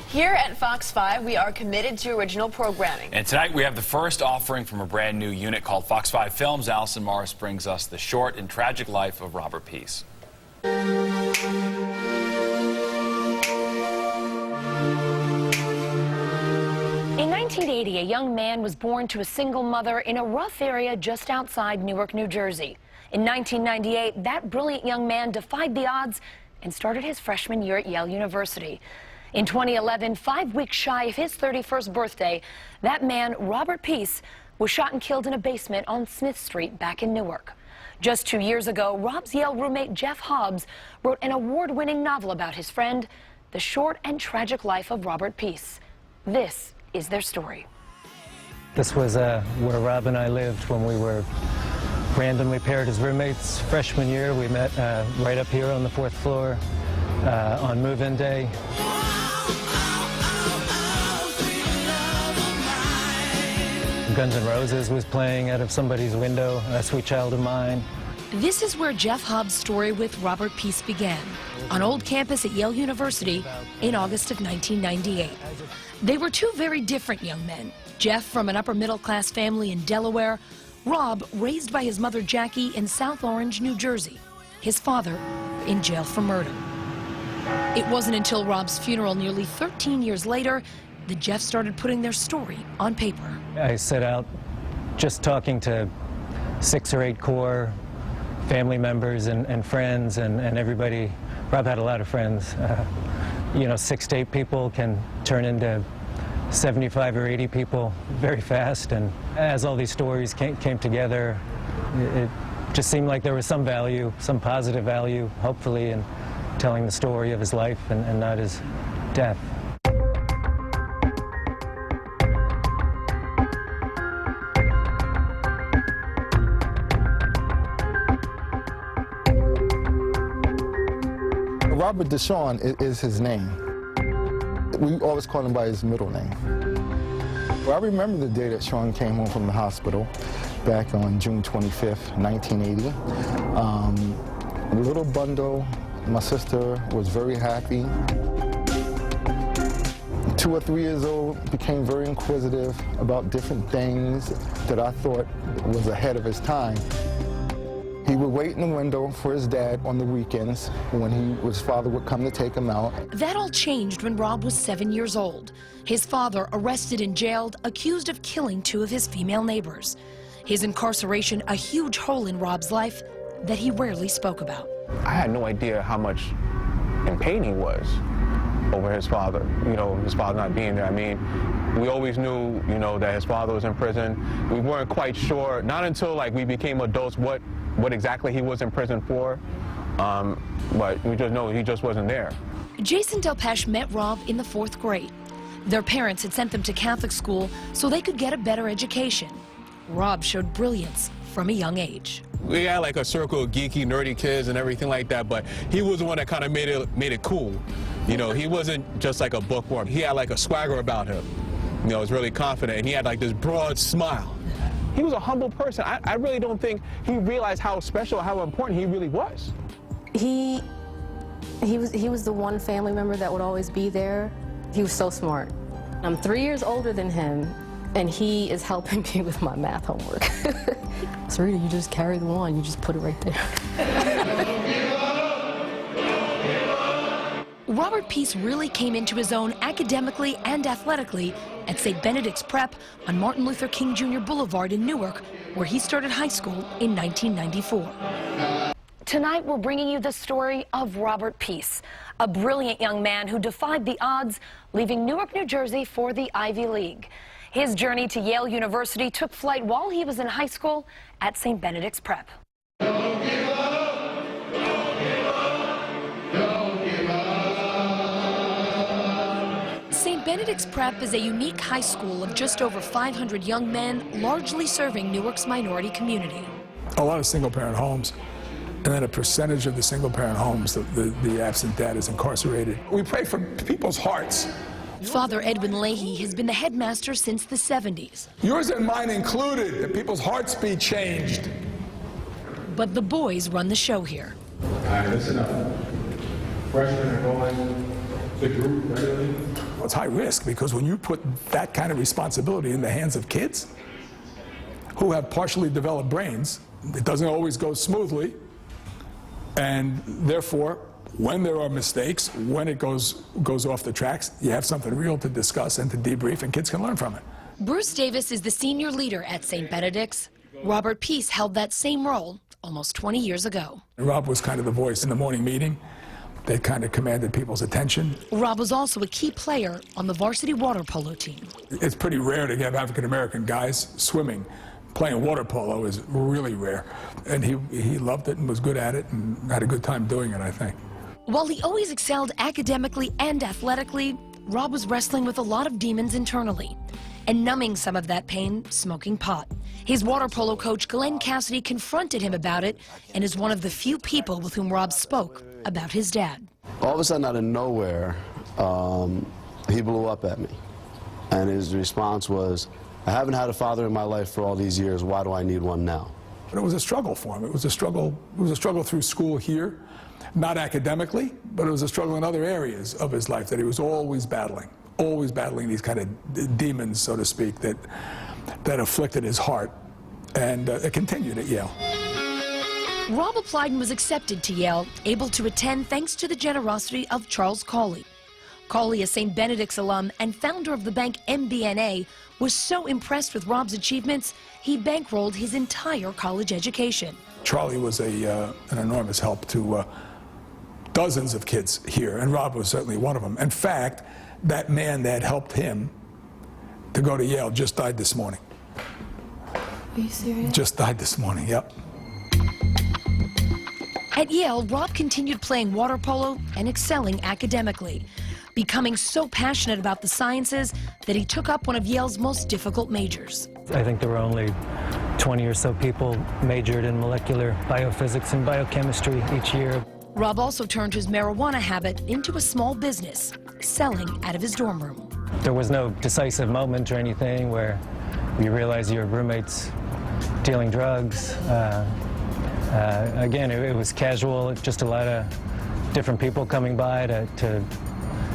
Here at Fox 5, we are committed to original programming. And tonight we have the first offering from a brand new unit called Fox 5 Films. Alison Morris brings us the short and tragic life of Robert Peace. In 1980, a young man was born to a single mother in a rough area just outside Newark, New Jersey. In 1998, that brilliant young man defied the odds and started his freshman year at Yale University. In 2011, 5 weeks shy of his 31st birthday, that man, Robert Peace, was shot and killed in a basement on Smith Street back in Newark. Just 2 years ago, Rob's Yale roommate Jeff HOBBS wrote an award-winning novel about his friend, The Short and Tragic Life of Robert Peace. This is their story. This was where Rob and I lived when we were randomly paired as roommates. Freshman year, we met right up here on the 4th floor on move-in day. Guns N' Roses was playing out of somebody's window, Sweet Child of Mine. This is where Jeff HOBBS' story with Robert Peace began, on old campus at Yale University in August of 1998. They were two very different young men. Jeff from an upper-middle-class family in Delaware, Rob raised by his mother Jackie in South Orange, New Jersey, his father in jail for murder. It wasn't until Rob's funeral nearly 13 years later that Jeff started putting their story on paper. I set out just talking to 6 or 8 core family members and friends and everybody. Rob had a lot of friends. You know, 6 to 8 people can turn into 75 or 80 people very fast, and as all these stories came together, it just seemed like there was some value, some positive value, hopefully, in telling the story of his life and not his death. Robert Deshawn is his name. We always call him by his middle name. Well, I remember the day that Sean came home from the hospital back on June 25th, 1980. A little bundle. My sister was very happy. 2 or 3 years old, became very inquisitive about different things that I thought was ahead of his time. He would wait in the window for his dad on the weekends when his father would come to take him out. That all changed when Rob was 7 years old. His father arrested and jailed, accused of killing 2 of his female neighbors. His incarceration a huge hole in Rob's life that he rarely spoke about. I had no idea how much in pain he was over his father, his father not being there. I mean, we always knew, that his father was in prison. We weren't quite sure, not until we became adults, what exactly he was in prison for, but we just know he just wasn't there. Jason DELPECHE met Rob in the 4th grade. Their parents had sent them to Catholic school so they could get a better education. Rob showed brilliance from a young age. We had a circle of geeky, nerdy kids and everything like that, but he was the one that kind of made it cool. He wasn't just like a bookworm. He had a swagger about him. He was really confident, and he had this broad smile. He was a humble person. I really don't think he realized how special, how important he really was. He was the one family member that would always be there. He was so smart. I'm 3 years older than him, and he is helping me with my math homework. SYREETA, you just carry the one. You just put it right there. Robert Peace really came into his own academically and athletically at St. Benedict's Prep on Martin Luther King Jr. Boulevard in Newark, where he started high school in 1994. Tonight, we're bringing you the story of Robert Peace, a brilliant young man who defied the odds, leaving Newark, New Jersey for the Ivy League. His journey to Yale University took flight while he was in high school at St. Benedict's Prep. Don't give up, don't give up, don't give up. St. Benedict's Prep is a unique high school of just over 500 young men, largely serving Newark's minority community. A lot of single-parent homes, and then a percentage of the single-parent homes, the absent dad is incarcerated. We pray for people's hearts. Father EDWIN LEAHY has been the headmaster since the 70s. Yours and mine included, that people's hearts be changed. But the boys run the show here. All right, listen up. Freshmen are going to group regularly. It's high risk because when you put that kind of responsibility in the hands of kids who have partially developed brains, it doesn't always go smoothly, and therefore, when there are mistakes, when it goes off the tracks, you have something real to discuss and to debrief, and kids can learn from it. Bruce Davis is the senior leader at St. Benedict's. Robert Peace held that same role almost 20 years ago. Rob was kind of the voice in the morning meeting that kind of commanded people's attention. Rob was also a key player on the varsity water polo team. It's pretty rare to have African-American guys swimming. Playing water polo is really rare. And he loved it and was good at it and had a good time doing it, I think. While he always excelled academically and athletically, Rob was wrestling with a lot of demons internally and numbing some of that pain, smoking pot. His water polo coach, Glenn Cassidy, confronted him about it and is one of the few people with whom Rob spoke about his dad. All of a sudden, out of nowhere, he blew up at me. And his response was, I haven't had a father in my life for all these years. Why do I need one now? But it was a struggle for him. It was a struggle through school here, not academically, but it was a struggle in other areas of his life that he was always battling these kind of demons, so to speak, that afflicted his heart, and it continued at Yale. Rob applied and was accepted to Yale, able to attend thanks to the generosity of Charles Cawley. Cawley, a St. Benedict's alum and founder of the bank MBNA, was so impressed with Rob's achievements, he bankrolled his entire college education. Charlie was an enormous help to dozens of kids here, and Rob was certainly one of them. In fact, that man that helped him to go to Yale just died this morning. Are you serious? Just died this morning, yep. At Yale, Rob continued playing water polo and excelling academically, becoming so passionate about the sciences that he took up one of Yale's most difficult majors. I think there were only 20 or so people majored in molecular biophysics and biochemistry each year. Rob also turned his marijuana habit into a small business, selling out of his dorm room. There was no decisive moment or anything where you realize your roommate's dealing drugs. Again, it was casual, just a lot of different people coming by to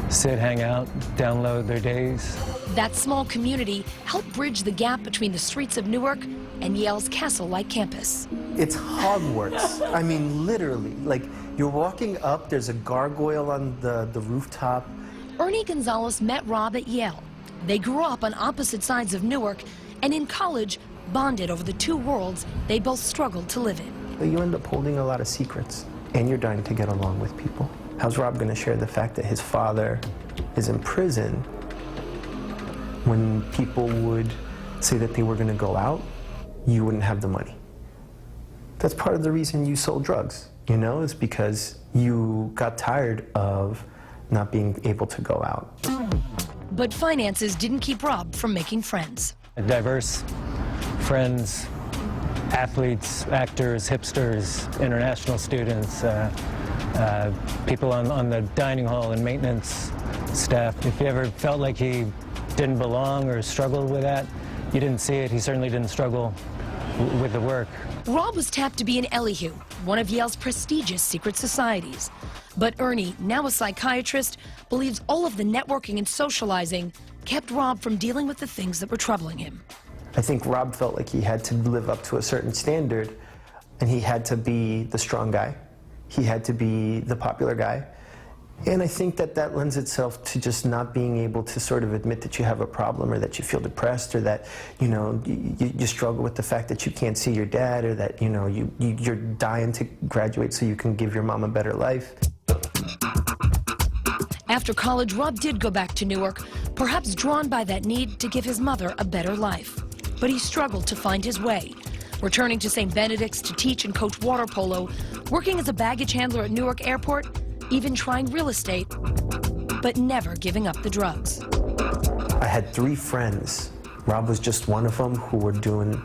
sit, hang out, download their days. That small community helped bridge the gap between the streets of Newark and Yale's castle-like campus. It's Hogwarts. I mean, literally. Like, you're walking up, there's a gargoyle on the rooftop. Ernie Gonzalez met Rob at Yale. They grew up on opposite sides of Newark, and in college, bonded over the two worlds they both struggled to live in. You end up holding a lot of secrets, and you're dying to get along with people. How's Rob going to share the fact that his father is in prison when people would say that they were going to go out? You wouldn't have the money. That's part of the reason you sold drugs, you know, is because you got tired of not being able to go out. But finances didn't keep Rob from making friends. Diverse friends, athletes, actors, hipsters, international students, people on the dining hall and maintenance staff. If you ever felt like he didn't belong or struggled with that, you didn't see it. He certainly didn't struggle with the work. Rob was tapped to be an LEAHY, one of Yale's prestigious secret societies. But Ernie, now a psychiatrist, believes all of the networking and socializing kept Rob from dealing with the things that were troubling him. I think Rob felt like he had to live up to a certain standard, and he had to be the strong guy. He had to be the popular guy. And I think that that lends itself to just not being able to sort of admit that you have a problem, or that you feel depressed, or that, you know, you struggle with the fact that you can't see your dad, or that, you know, you're dying to graduate so you can give your mom a better life. After college, Rob did go back to Newark, perhaps drawn by that need to give his mother a better life. But he struggled to find his way, returning to St. Benedict's to teach and coach water polo, working as a baggage handler at Newark Airport, even trying real estate, but never giving up the drugs. I had 3 friends. Rob was just one of them who were doing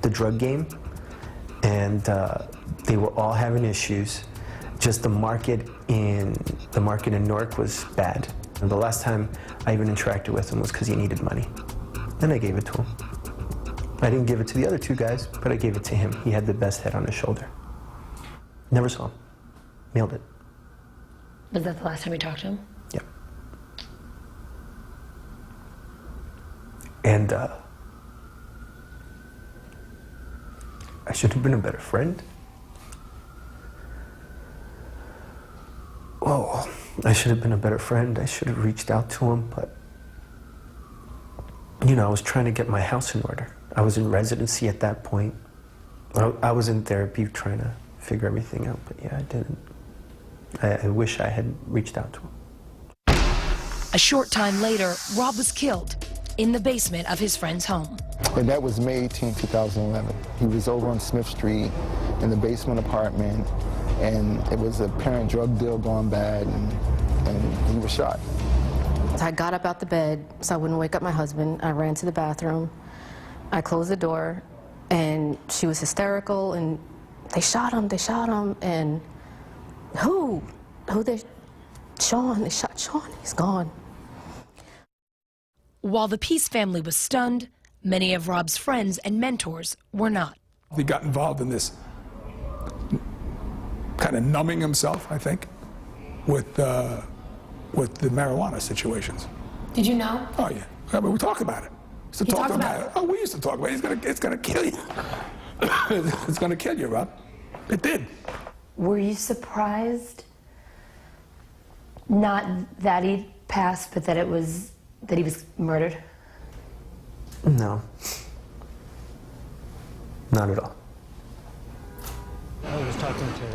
the drug game, and they were all having issues. Just the market in Newark was bad. And the last time I even interacted with him was because he needed money, and I gave it to him. I didn't give it to the other 2 guys, but I gave it to him. He had the best head on his shoulder. Never saw him. Mailed it. Was that the last time you talked to him? Yep. And I should have been a better friend. Oh, I should have been a better friend. I should have reached out to him, but, you know, I was trying to get my house in order. I was in residency at that point. I was in therapy trying to figure everything out, but yeah, I didn't. I wish I had reached out to him. A short time later, Rob was killed in the basement of his friend's home. And that was May 18, 2011. He was over on Smith Street in the basement apartment, and it was a apparent drug deal gone bad, and he was shot. I got up out the bed so I wouldn't wake up my husband. I ran to the bathroom. I closed the door, and she was hysterical, and they shot him, and who? Sean, they shot Sean, he's gone. While the Peace family was stunned, many of Rob's friends and mentors were not. He got involved in this kind of numbing himself, I think, with the marijuana situations. Did you know? Oh, yeah. I mean, we talk about it. We used to talk about it. Oh, we used to talk about it. It's gonna kill you. It's gonna kill you, Rob. It did. Were you surprised, not that he passed, but that he was murdered? No. Not at all.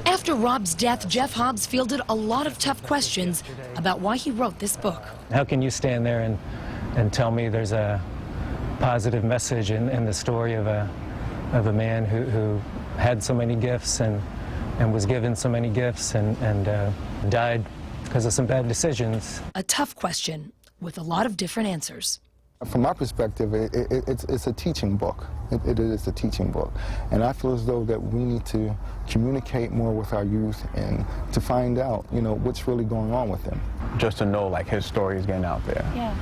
After Rob's death, Jeff Hobbs fielded a lot of tough questions about why he wrote this book. How can you stand there and tell me there's a positive message in the story of a man who had so many gifts and was given so many gifts and died because of some bad decisions? A tough question with a lot of different answers. From my perspective, it's a teaching book. It is a teaching book. And I feel as though that we need to communicate more with our youth and to find out, you know, what's really going on with them. Just to know, like, his story is getting out there. Yeah.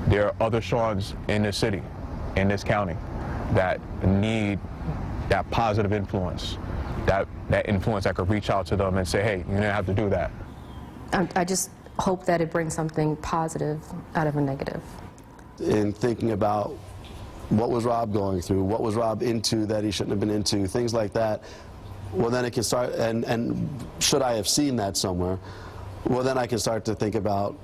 There are other Seans in this city, in this county, that need that positive influence, that influence that could reach out to them and say, hey, you didn't have to do that. I just hope that it brings something positive out of a negative. In thinking about what was Rob going through, what was Rob into that he shouldn't have been into, things like that, well, then it can start, and should I have seen that somewhere, well, then I can start to think about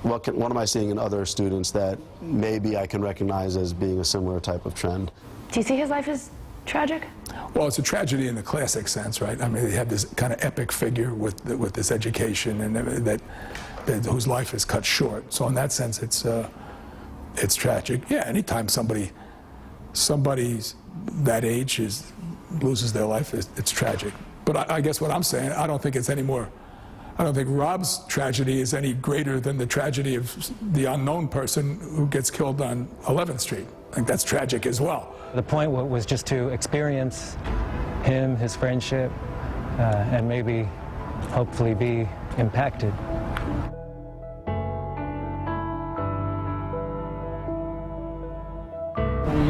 what am I seeing in other students that maybe I can recognize as being a similar type of trend. Do you see his life as tragic? Well, it's a tragedy in the classic sense, right? I mean, they have this kind of epic figure with this education and that whose life is cut short. So in that sense, it's tragic. Yeah, anytime somebody's that age loses their life, it's tragic. But I guess what I'm saying, I don't think Rob's tragedy is any greater than the tragedy of the unknown person who gets killed on 11th Street. I think that's tragic as well. The point was just to experience him, his friendship, and maybe, hopefully, be impacted.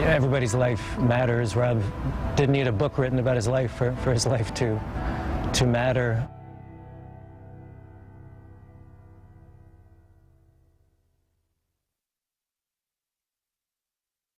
Everybody's life matters. Rob didn't need a book written about his life for his life to matter.